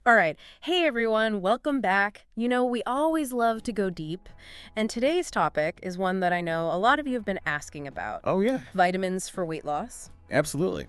All right. Hey, everyone. Welcome back. We always love to go deep. And today's topic is one that I know a lot of you have been asking about, Oh, yeah, vitamins for weight loss. absolutely.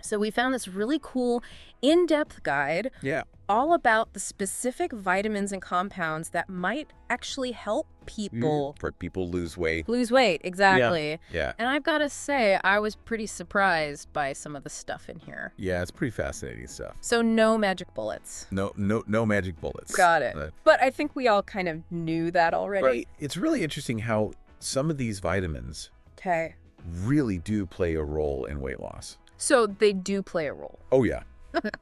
So we found this really cool in-depth guide Yeah. all about the specific vitamins and compounds that might actually help people For people lose weight. lose weight. Exactly. Yeah. And I've got to say, I was pretty surprised by some of the stuff in here. Yeah, it's pretty fascinating stuff. So no magic bullets. No magic bullets. Got it. But I think we all kind of knew that already. Right. It's really interesting how some of these vitamins Okay. really do play a role in weight loss. So they do play a role. Oh, yeah.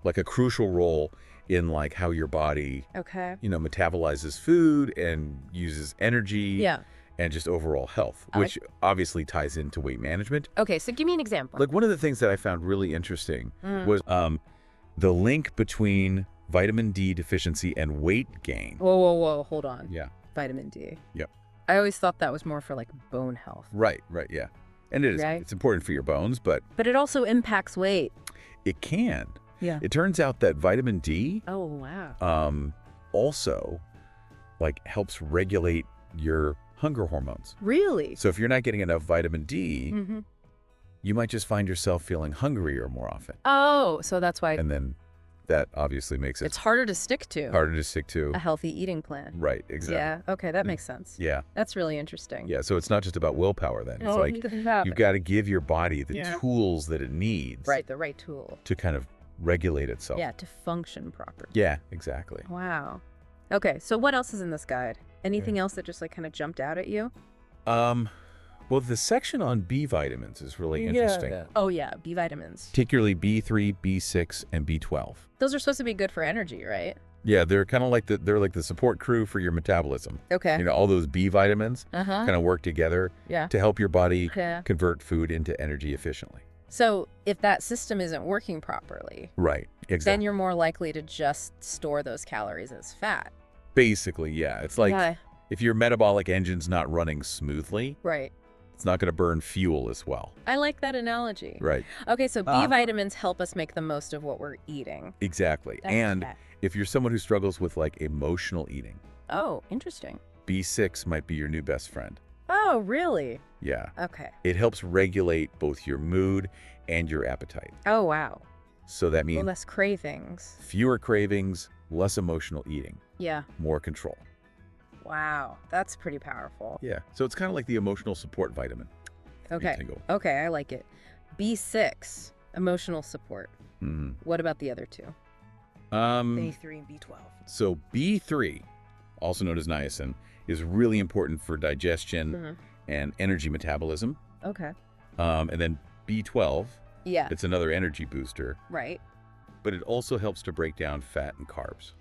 Like a crucial role in like how your body, Okay. metabolizes food and uses energy. Yeah. And just overall health, which obviously ties into weight management. Okay, so give me an example. Like one of the things that I found really interesting Mm. was the link between vitamin D deficiency and weight gain. Whoa, hold on. Yeah. Vitamin D. Yep. I always thought that was more for like bone health. Right, yeah. And it is. Right. It's important for your bones, but But it also impacts weight. it can. Yeah. It turns out that vitamin D Oh, wow. also like helps regulate your hunger hormones. Really? So if you're not getting enough vitamin D, Mm-hmm. you might just find yourself feeling hungrier more often. Oh, so that's why And then that obviously makes it it's harder to stick to harder to stick to. a healthy eating plan. Right, exactly. Yeah, okay, that makes sense. Yeah. That's really interesting. Yeah, so it's not just about willpower then. It's Oh, like you've you've got to give your body the Yeah. tools that it needs Right, the right tool. to kind of regulate itself. Yeah, to function properly. Yeah, exactly. Wow. Okay, so what else is in this guide? Anything else that just like kind of jumped out at you? Well, the section on B vitamins is really interesting. Oh yeah, B vitamins. Particularly B3, B6, and B12. Those are supposed to be good for energy, right? Yeah, they're kind of like the support crew for your metabolism. Okay. All those B vitamins Uh-huh. kind of work together Yeah. to help your body Yeah. convert food into energy efficiently. So if that system isn't working properly, Right. then Exactly. you're more likely to just store those calories as fat. Basically, yeah. It's like Yeah. if your metabolic engine's not running smoothly, Right. it's not going to burn fuel as well. I like that analogy. Right. Okay, so B Uh, vitamins help us make the most of what we're eating. Exactly. That's And fat. if you're someone who struggles with like emotional eating, Oh, interesting. B6 might be your new best friend. Oh, really? Yeah. Okay. It helps regulate both your mood and your appetite. Oh, wow. So that means Less cravings. fewer cravings, less emotional eating, Yeah. more control. Wow. That's pretty powerful. Yeah. So it's kind of like the emotional support vitamin. Okay. Tingle. Okay, I like it. B6, emotional support. Mhm. What about the other two? Um, B3 and B12. so B3, also known as niacin, is really important for digestion Mhm. and energy metabolism. Okay. And then B12, Yeah. it's another energy booster, Right. but it also helps to break down fat and carbs.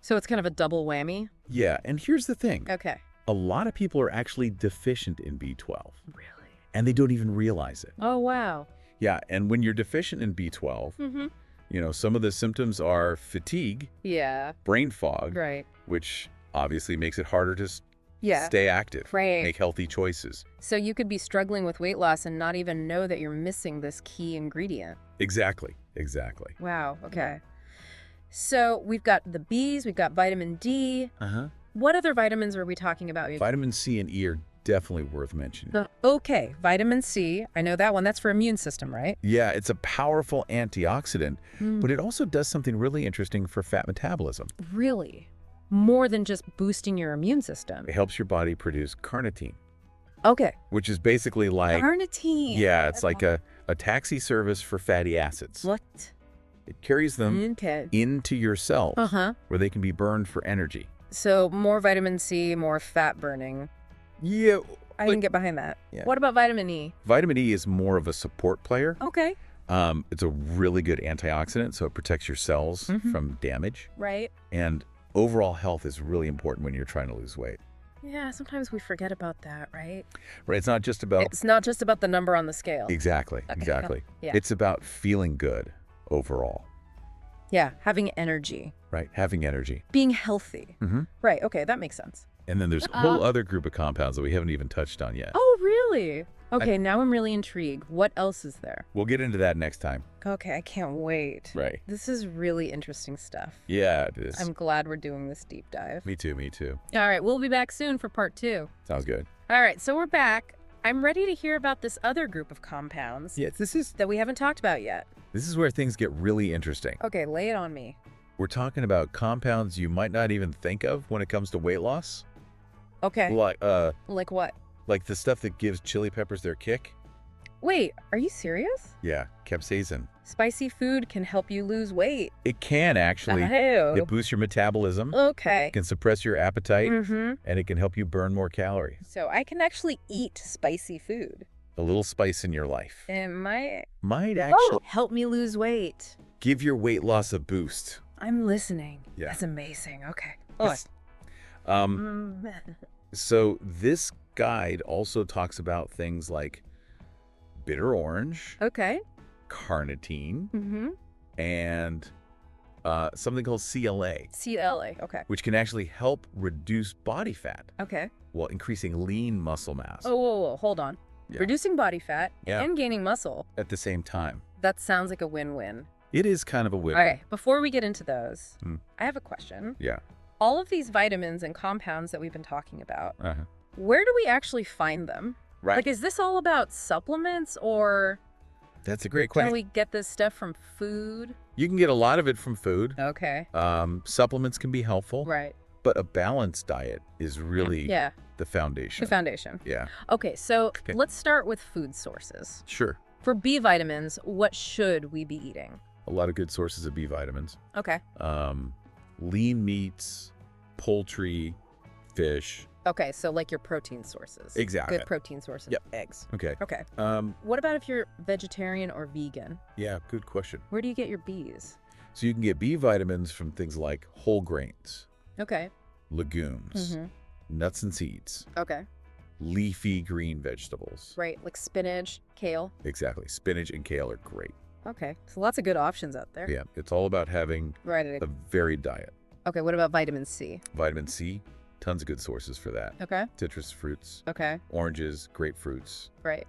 So it's kind of a double whammy? Yeah, and here's the thing. Okay. A lot of people are actually deficient in B12, Really? and they don't even realize it. Oh, wow. Yeah, and when you're deficient in B12, Mm-hmm. some of the symptoms are fatigue, Yeah. brain fog, Right. which obviously makes it harder to Yeah. stay active, Right. make healthy choices. So you could be struggling with weight loss and not even know that you're missing this key ingredient. Exactly. Wow. Okay. So we've got the B's, we've got vitamin D. Uh-huh. What other vitamins are we talking about? Vitamin C and E are definitely worth mentioning. Okay, vitamin C. I know that one. That's for immune system, right? Yeah, it's a powerful antioxidant, Mm. but it also does something really interesting for fat metabolism. Really? More than just boosting your immune system. It helps your body produce carnitine, Okay. which is basically like, Carnitine. yeah, it's like a taxi service for fatty acids. What? It carries them Okay. into your cells Uh-huh. where they can be burned for energy. So more vitamin C, more fat burning. Yeah, I can get behind that. Yeah. What about vitamin E? vitamin E is more of a support player. Okay. It's a really good antioxidant, so it protects your cells Mhm. from damage. Right. And overall health is really important when you're trying to lose weight. Yeah, sometimes we forget about that, right? Right? It's not just about... It's not just about the number on the scale. Exactly. Okay, Exactly. yeah. It's about feeling good overall, Yeah, having energy, right? Having energy. being healthy. Mm-hmm. Right, okay, that makes sense. And then there's a whole other group of compounds that we haven't even touched on yet. Oh, really? Okay, now I'm really intrigued. What else is there? We'll get into that next time. Okay, I can't wait. Right. This is really interesting stuff. Yeah, it is. I'm glad we're doing this deep dive. Me too, me too. All right, we'll be back soon for part 2. Sounds good. All right, so we're back. I'm ready to hear about this other group of compounds Yeah, that we haven't talked about yet. this is where things get really interesting. Okay, lay it on me. We're talking about compounds you might not even think of when it comes to weight loss. Okay. Like what? like the stuff that gives chili peppers their kick. Wait, are you serious? Yeah, capsaicin. Spicy food can help you lose weight. It can actually. Ew. It boosts your metabolism. Okay. It can suppress your appetite, Mm-hmm. and it can help you burn more calories. So I can actually eat spicy food. A little spice in your life It might actually help me lose weight. give your weight loss a boost. I'm listening. Yeah. That's amazing. Okay. Yes. So this guide also talks about things like bitter orange, Okay. carnitine, Mm-hmm. and something called CLA, CLA. Okay. which can actually help reduce body fat Okay. while increasing lean muscle mass Oh, whoa. Hold on. Yeah. Reducing body fat Yeah. and gaining muscle. at the same time. That sounds like a win-win. It is kind of a win. All right. Before we get into those, Hmm. I have a question. Yeah. All of these vitamins and compounds that we've been talking about, Uh-huh. where do we actually find them? Right. Like, is this all about supplements, or That's a great can question. we get this stuff from food? You can get a lot of it from food. Okay. Supplements can be helpful, Right. but a balanced diet is really Yeah. the foundation. The foundation. Yeah. Okay, so Okay. let's start with food sources. Sure. For B vitamins, what should we be eating? A lot of good sources of B vitamins. Okay. Lean meats, poultry, fish. Okay, so like your protein sources. Exactly. Good protein sources. Yep. Eggs. Okay. Okay. Um, What about if you're vegetarian or vegan? yeah, good question. Where do you get your Bs? So you can get B vitamins from things like whole grains, Okay. legumes, Mm-hmm. nuts and seeds, Okay. leafy green vegetables. Right, like spinach, kale. Exactly. Spinach and kale are great. Okay, so lots of good options out there. Yeah, it's all about having Right. a varied diet. Okay, what about vitamin C? Vitamin C, tons of good sources for that. Okay. Citrus fruits, Okay. oranges, grapefruits, Right.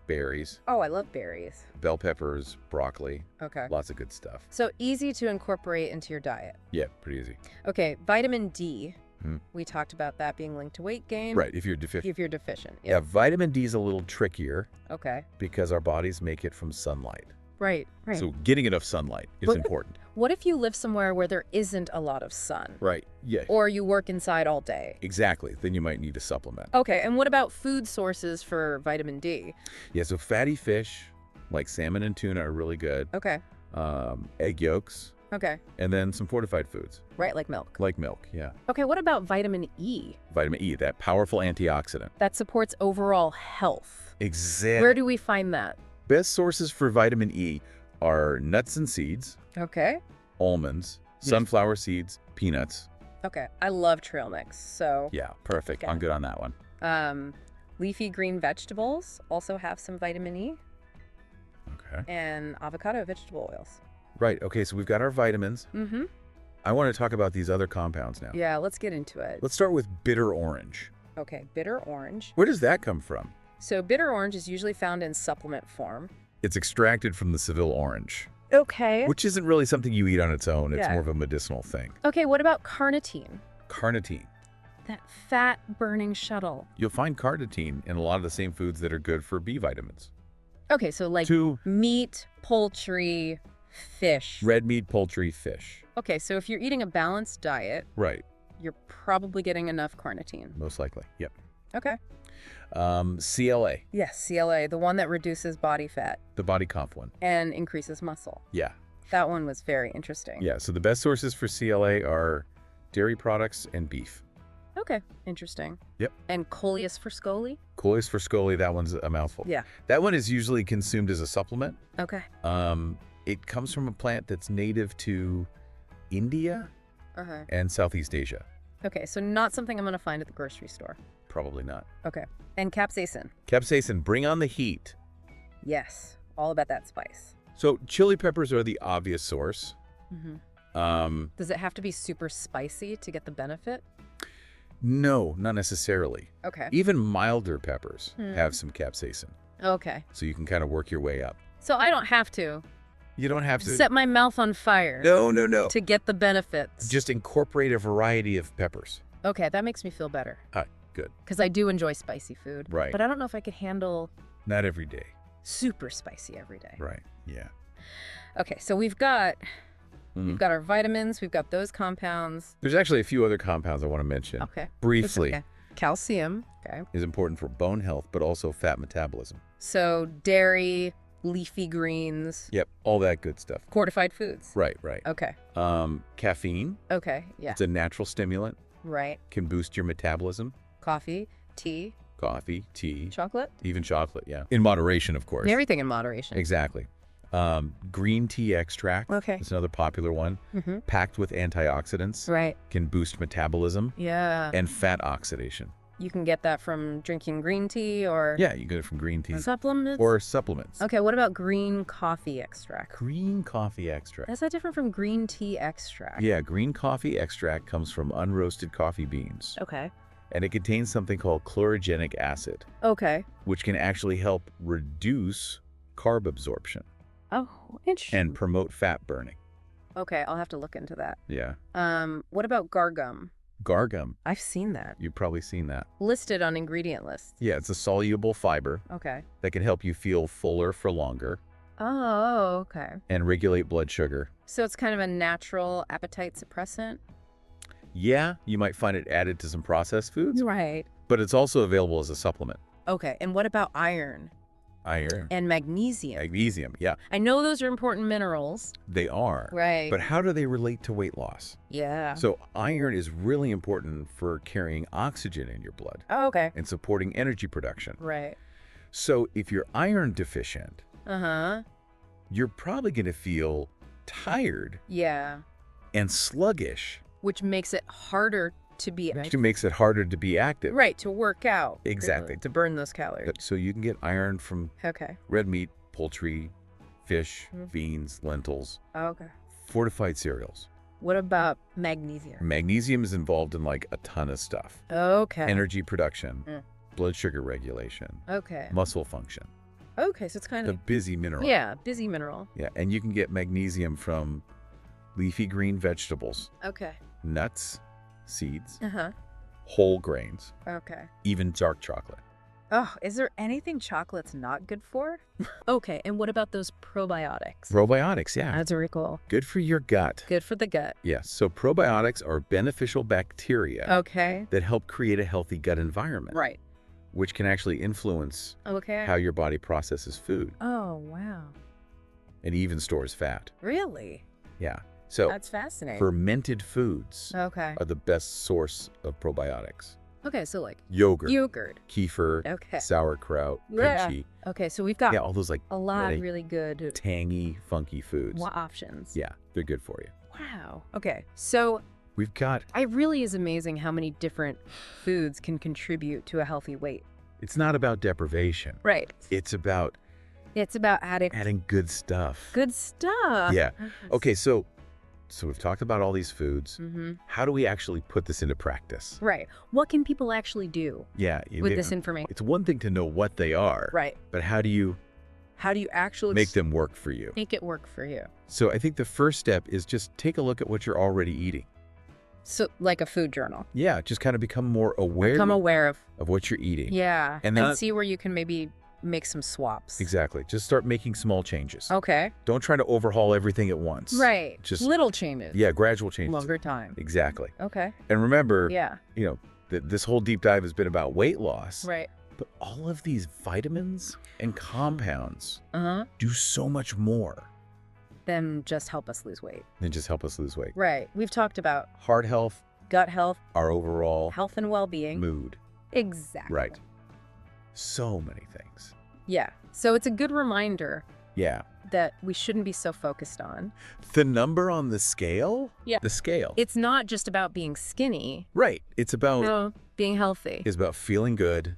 berries, Oh, I love berries. bell peppers, broccoli, Okay. lots of good stuff. So easy to incorporate into your diet. Yeah, pretty easy. Okay, vitamin D. Hmm. We talked about that being linked to weight gain. Right, if you're deficient. If you're deficient. Yeah, vitamin D is a little trickier Okay. because our bodies make it from sunlight. Right. Right. So getting enough sunlight is But- important. What if you live somewhere where there isn't a lot of sun? Right, yeah, Or you work inside all day? exactly. Then you might need a supplement. Okay, and what about food sources for vitamin D? Yeah, so fatty fish like salmon and tuna are really good. Okay. Egg yolks, Okay. and then some fortified foods Right, like milk. like milk, yeah. Okay, what about vitamin E? Vitamin E, that powerful antioxidant. That supports overall health. Exactly. Where do we find that? Best sources for vitamin E are nuts and seeds, Okay. almonds, Yes. sunflower seeds, peanuts. Okay. I love trail mix. So, Yeah, perfect. Okay. I'm good on that one. leafy green vegetables also have some vitamin E, Okay. and avocado vegetable oils. Right, okay, so we've got our vitamins. Mm-hmm. I want to talk about these other compounds now. Yeah, let's get into it. Let's start with bitter orange. Okay, bitter orange. Where does that come from? So bitter orange is usually found in supplement form. It's extracted from the Seville orange, Okay. which isn't really something you eat on its own. It's Yeah. more of a medicinal thing. Okay, what about carnitine? Carnitine. That fat-burning shuttle. You'll find carnitine in a lot of the same foods that are good for B vitamins. Okay, so like meat, poultry, fish. Red meat, poultry, fish. Okay, so if you're eating a balanced diet, Right, you're probably getting enough carnitine. most likely. Yep. Okay. CLA, Yes, CLA, the one that reduces body fat the body comp one. and increases muscle. Yeah. That one was very interesting. Yeah, so the best sources for CLA are dairy products and beef. Okay, interesting. Yep. And coleus for scoli? Coleus for scoli, that one's a mouthful. Yeah. That one is usually consumed as a supplement. Okay. It comes from a plant that's native to India Uh-huh. and Southeast Asia. Okay, so not something I'm going to find at the grocery store. Probably not. Okay. And capsaicin? Capsaicin, bring on the heat. Yes, all about that spice. So chili peppers are the obvious source. Mm-hmm. Um, Does it have to be super spicy to get the benefit? No, not necessarily. Okay. Even milder peppers have some capsaicin, Okay. so you can kind of work your way up. So I don't have to You don't have to... set my mouth on fire No. to get the benefits. Just incorporate a variety of peppers. Okay, that makes me feel better. Good. Because I do enjoy spicy food. Right. But I don't know if I could handle Not every day. super spicy every day. Right. Yeah. Okay, so we've got our vitamins, we've got those compounds. There's actually a few other compounds I want to mention. Okay. Briefly. Okay. Calcium. Okay. Is important for bone health, but also fat metabolism. So dairy, leafy greens, Yep. All that good stuff. fortified foods. Right. Okay. Caffeine. Okay. Yeah. It's a natural stimulant. Right. Can boost your metabolism. Coffee, tea, Coffee, tea, chocolate. even chocolate, yeah. In moderation, of course. Everything in moderation. Exactly. Green tea extract. Okay. It's another popular one. Packed with antioxidants. Right. Can boost metabolism Yeah. and fat oxidation. You can get that from drinking green tea or Yeah, you get it from green tea. supplements. Or supplements. Okay, what about green coffee extract? Green coffee extract. Is that different from green tea extract? Yeah, green coffee extract comes from unroasted coffee beans. Okay. And it contains something called chlorogenic acid, Okay. which can actually help reduce carb absorption Oh, interesting. and promote fat burning. Okay, I'll have to look into that. Yeah. What about gargum? Gargum. I've seen that You've probably seen that. listed on ingredient lists. Yeah, it's a soluble fiber Okay. that can help you feel fuller for longer Oh, okay. and regulate blood sugar. So it's kind of a natural appetite suppressant? Yeah, you might find it added to some processed foods, Right. but it's also available as a supplement. Okay, and what about iron Iron. and magnesium? Magnesium, yeah, I know those are important minerals. they are. Right. But how do they relate to weight loss? Yeah. So iron is really important for carrying oxygen in your blood Oh, okay. and supporting energy production. Right. So if you're iron deficient, Uh-huh. you're probably going to feel tired Yeah. and sluggish, Which makes it harder to be which makes it harder to be active. right, to work out. Exactly. To burn those calories. So you can get iron from Okay. red meat, poultry, fish, Mhm. beans, lentils, Okay. fortified cereals. What about magnesium? Magnesium is involved in like a ton of stuff. Okay. Energy production, Mm. blood sugar regulation, Okay. muscle function, Okay, so it's kind the of busy mineral. yeah, busy mineral. Yeah, and you can get magnesium from leafy green vegetables, Okay. nuts, seeds, Uh-huh. whole grains, Okay. even dark chocolate. Oh, is there anything chocolate's not good for? Okay, and what about those probiotics? Probiotics, yeah. That's very cool. Good for your gut. Good for the gut. Yes, so probiotics are beneficial bacteria Okay. that help create a healthy gut environment, Right. which can actually influence Okay. how your body processes food Oh, wow. and even stores fat. Really? Yeah. So That's fascinating. fermented foods Okay. are the best source of probiotics. Okay, so like Yogurt, yogurt. kefir, Okay. sauerkraut, Yeah. kimchi. Okay, so we've got Yeah, all those like a lot really of really good tangy, funky foods. options. Yeah, they're good for you. Wow. Okay, so We've got, it really is amazing how many different foods can contribute to a healthy weight. it's not about deprivation. Right. It's about It's about adding adding good stuff. good stuff. Yeah. Okay, so we've talked about all these foods. Mm-hmm. How do we actually put this into practice? Right. What can people actually do Yeah. with this information? It's one thing to know what they are. Right. But how do you How do you actually make them work for you? make it work for you? So I think the first step is just take a look at what you're already eating. So, like a food journal. Yeah, just kind of become more aware Become aware of. of what you're eating. Yeah. And And then- see where you can maybe make some swaps. Exactly. Just start making small changes. Okay. Don't try to overhaul everything at once. Right. Just little changes. Yeah, gradual changes. Longer time. Exactly. Okay. And remember, Yeah. you know, this whole deep dive has been about weight loss. Right. But all of these vitamins and compounds Uh-huh. do so much more Then just help us lose weight. than just help us lose weight. Right. We've talked about Heart health, gut health, our overall health and well-being. mood. Exactly. Right. So many things. Yeah. So it's a good reminder Yeah. that we shouldn't be so focused on. The number on the scale? Yeah. The scale. It's not just about being skinny. Right. It's about No, being healthy. is about feeling good,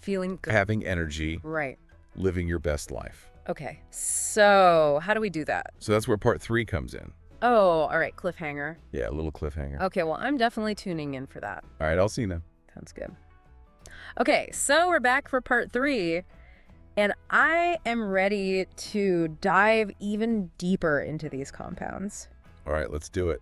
Feeling good. having energy, Right. living your best life. Okay. So how do we do that? So that's where part 3 comes in. Oh, all right, cliffhanger. Yeah, a little cliffhanger. Okay, well, I'm definitely tuning in for that. All right, I'll see you then. Sounds good. Okay, so we're back for part 3, and I am ready to dive even deeper into these compounds, All right, let's do it.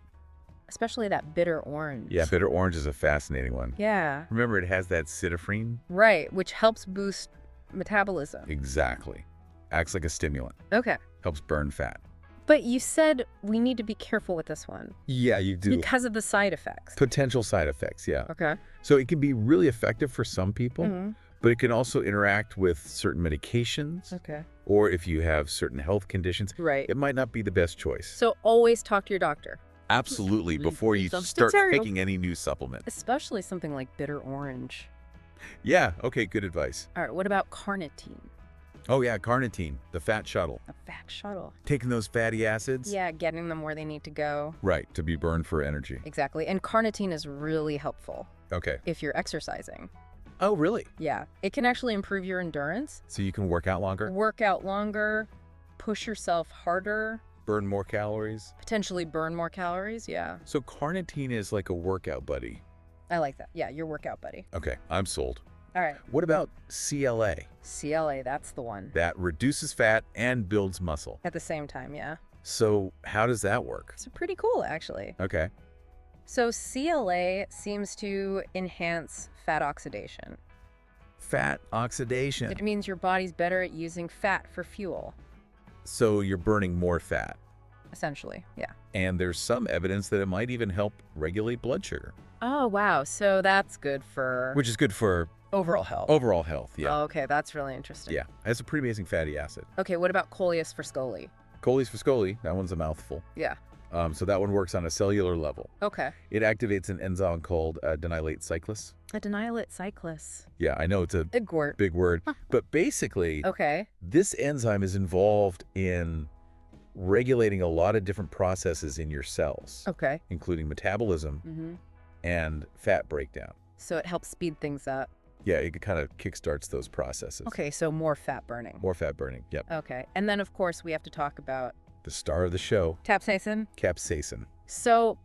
especially that bitter orange. Yeah, bitter orange is a fascinating one. Yeah, Remember, it has that cytophrine? right, which helps boost metabolism. Exactly. Acts like a stimulant. Okay, Helps burn fat. but you said we need to be careful with this one Yeah, you do. because of the side effects. Potential side effects, yeah. Okay. So it can be really effective for some people, Mhm. but it can also interact with certain medications, Okay. or if you have certain health conditions, Right. it might not be the best choice. So always talk to your doctor, Absolutely, before you start taking any new supplement. especially something like bitter orange. Yeah, okay, good advice. All right, what about carnitine? Oh yeah, carnitine, the fat shuttle. A fat shuttle. Taking those fatty acids, Yeah, getting them where they need to go. right, to be burned for energy. Exactly. And carnitine is really helpful Okay. if you're exercising. Oh, really? Yeah. It can actually improve your endurance, So you can work out longer, work out longer, push yourself harder, burn more calories. potentially burn more calories. Yeah. So carnitine is like a workout buddy. I like that. Yeah, your workout buddy. Okay, I'm sold. All right. What about CLA? CLA, that's the one. That reduces fat and builds muscle. At the same time, yeah. So how does that work? So pretty cool, actually. Okay. So CLA seems to enhance fat oxidation. Fat oxidation. It means your body's better at using fat for fuel, So you're burning more fat. essentially. Yeah. And there's some evidence that it might even help regulate blood sugar, Oh, wow. So that's good for which is good for overall health. overall health. Yeah. Oh, okay, that's really interesting. Yeah. It's a pretty amazing fatty acid. Okay, what about coleus for scoli? Choline for scoli, that one's a mouthful. Yeah. So that one works on a cellular level. Okay. It activates an enzyme called denylate cyclase. A denylate cyclase. Yeah, I know it's a A gort. big word, but basically, Okay. this enzyme is involved in regulating a lot of different processes in your cells, Okay. including metabolism Mm-hmm. and fat breakdown. So it helps speed things up. Yeah, it kind of kickstarts those processes. Okay, so more fat burning. More fat burning. Yep. Okay. And then, of course, we have to talk about The star of the show, capsaicin. capsaicin. So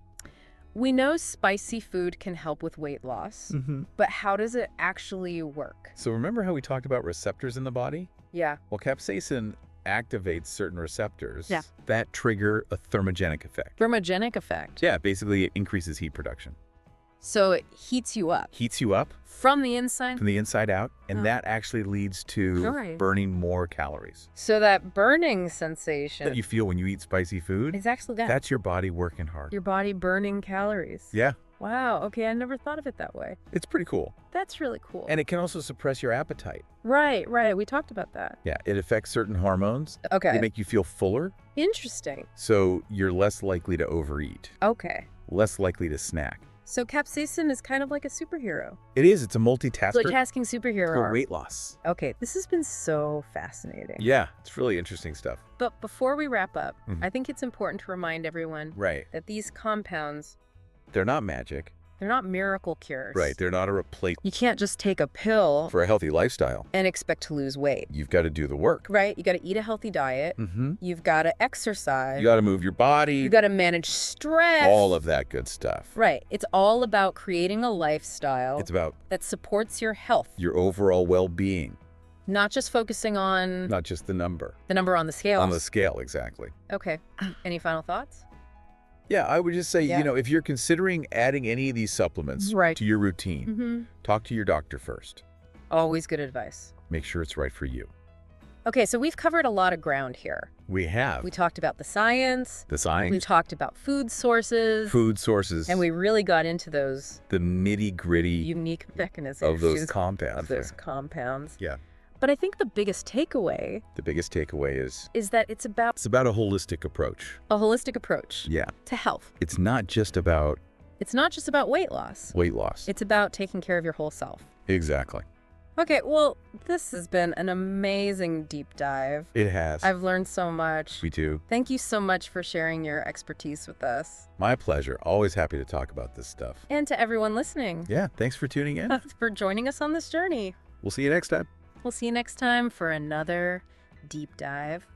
we know spicy food can help with weight loss, Mm-hmm. but how does it actually work? So remember how we talked about receptors in the body? Yeah. Well, capsaicin activates certain receptors Yeah. that trigger a thermogenic effect. Thermogenic effect. Yeah, basically it increases heat production. So it heats you up Heats you up from the inside. from the inside out, and Oh. that actually leads to Right. burning more calories. So that burning sensation That you feel when you eat spicy food, is actually that. that's your body working hard. Your body burning calories. Yeah, Wow. Okay, I never thought of it that way. it's pretty cool. That's really cool. And it can also suppress your appetite. Right, right. We talked about that. Yeah, it affects certain hormones. Okay. They make you feel fuller, Interesting. so you're less likely to overeat, Okay. less likely to snack. So capsaicin is kind of like a superhero. It is, it's a multitasker Multitasking superhero. for arm. weight loss. Okay, this has been so fascinating. Yeah, it's really interesting stuff. But before we wrap up, Mhm. I think it's important to remind everyone Right. that these compounds, They're not magic. they're not miracle cures. Right, they're not a replacement You can't just take a pill for a healthy lifestyle. and expect to lose weight. You've got to do the work. Right? You got to eat a healthy diet. Mm-hmm. You've got to exercise. You got to move your body, You got to manage stress. all of that good stuff. Right. It's all about creating a lifestyle It's about that supports your health, your overall well-being, not just focusing on not just the number. the number on the scale. On the scale, exactly. Okay. Any final thoughts? Yeah, I would just say, Yeah. if you're considering adding any of these supplements Right. to your routine, Mm-hmm. talk to your doctor first. Always good advice. Make sure it's right for you. Okay, so we've covered a lot of ground here. We have We talked about the science. the We science, talked about food sources. food sources, And we really got into those the nitty-gritty unique mechanisms of those compounds. of those compounds. Yeah. But I think the biggest takeaway The biggest takeaway is that it's about it's about a holistic approach. a holistic approach Yeah. to health. It's not just about It's not just about weight loss. weight loss. It's about taking care of your whole self. Exactly. Okay, well, this has been an amazing deep dive. It has. I've learned so much. Me too. Thank you so much for sharing your expertise with us. My pleasure. Always happy to talk about this stuff. And to everyone listening, Yeah, thanks for tuning in. for joining us on this journey. We'll see you next time. We'll see you next time for another deep dive.